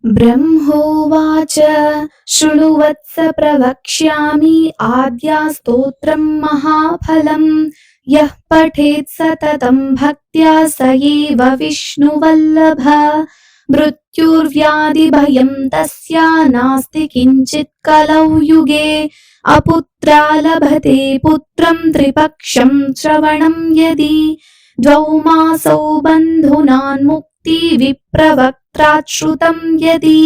ब्रह्मोवाच शृणुवत्स प्रवक्ष्यामि आद्या स्तोत्रं महाफलम् यः पठेत् सततं भक्त्या स एव विष्णुवल्लभः मृत्युर्व्याधिभयं तस्य नास्ति किञ्चित् कलौ युगे अपुत्रा लभते पुत्रं त्रिपक्षं श्रवणं यदि द्वौ मासौ बन्धुनान्मुक्ति विप्रवक्त्रात् श्रुतं यदि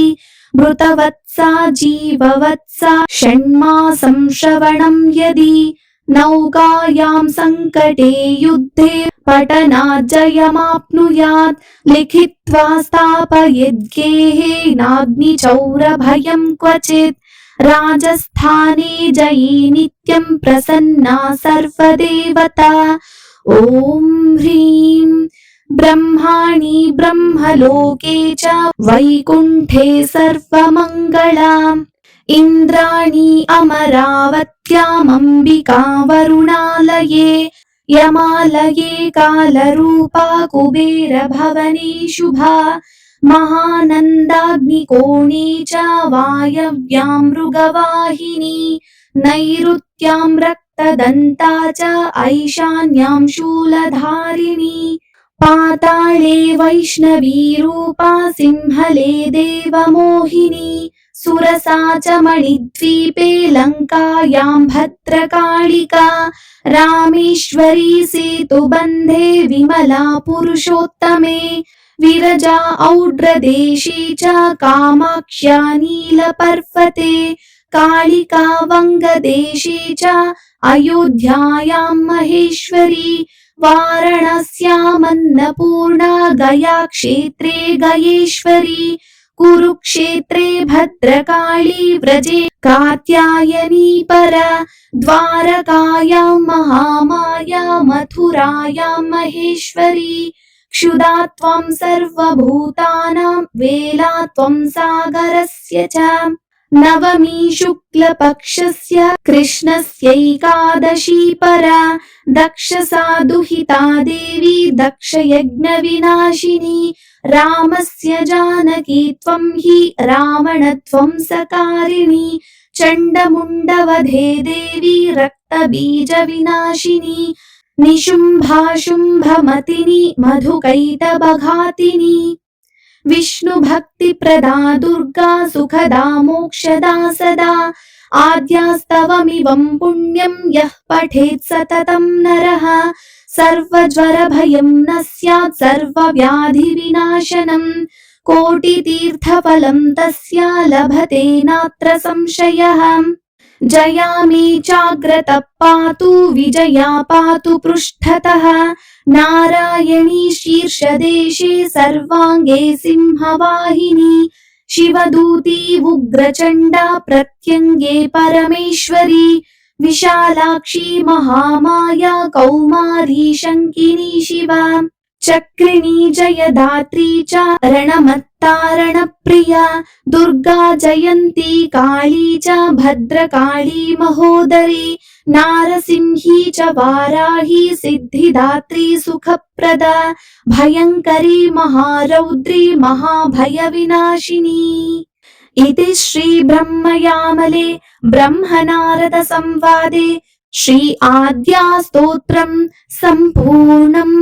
मृतवत्सा जीववत्सा षण्मासं श्रवणं यदि नौकायां सङ्कटे युद्धे पठनाज्जयमाप्नुयात् लिखित्वा स्थापयेद्गेहेनाग्निचौरभयं क्वचित् राजस्थाने जयी नित्यं प्रसन्ना सर्वदेवता ॐ ह्रीं ब्रह्माणि ब्रह्मलोके च वैकुण्ठे सर्वमङ्गला इन्द्राणि अमरावत्यामम्बिका वरुणालये यमालये कालरूपा कुबेरभवने शुभा महानन्दाग्निकोणे च वायव्यां मृगवाहिनी नैऋत्यां रक्तदन्ता च ऐशान्यां शूलधारिणी पाताले वैष्णवी रूपा सिंहले देवमोहिनी सुरसा च मणिद्वीपे लङ्कायां भद्रकालिका रामेश्वरी सेतुबन्धे विमला पुरुषोत्तमे विरजा औड्रदेशे च कामाक्ष्या नीलपर्वते कालिका वङ्गदेशे च अयोध्यायां महेश्वरी वाराणस्यामन्नपूर्णा गया क्षेत्रे गयेश्वरी कुरुक्षेत्रे भद्रकाली व्रजे कात्यायनी परा द्वारकायां महामाया मथुरायां महेश्वरी क्षुधा त्वं सर्वभूतानां वेला त्वं सागरस्य च नवमी शुक्लपक्षस्य कृष्णस्यैकादशी परा दक्षसादुहिता देवी दक्षयज्ञविनाशिनी रामस्य जानकी त्वं हि रावणध्वंसकारिणी चण्डमुण्डवधे देवी रक्तबीजविनाशिनी निशुम्भाशुम्भमतिनी मधुकैटभघातिनी विष्णुभक्तिप्रदा दुर्गा सुखदा मोक्षदा सदा आद्यास्तवमिवं पुण्यं यः पठेत् सततं नरः सर्वज्वरभयं न स्यात् सर्वव्याधिविनाशनं कोटितीर्थफलं तस्य लभते नात्र संशयः जया मे चाग्रतः पातु विजया पातु पृष्ठतः नारायणी शीर्षदेशे सर्वाङ्गे सिंहवाहिनी शिवदूती उग्रचण्डा प्रत्यङ्गे परमेश्वरी विशालाक्षी महामाया कौमारी शङ्किनी शिवा चक्रिणी जयदात्री च रणमत्तारणप्रिया दुर्गा जयन्ती काली च भद्रकाली महोदरी नारसिंही च वाराही सिद्धिदात्री सुखप्रदा भयङ्करी महारौद्री महाभयविनाशिनी इति श्री ब्रह्मयामले ब्रह्मनारद संवादे श्री आद्या स्तोत्रं सम्पूर्णम्।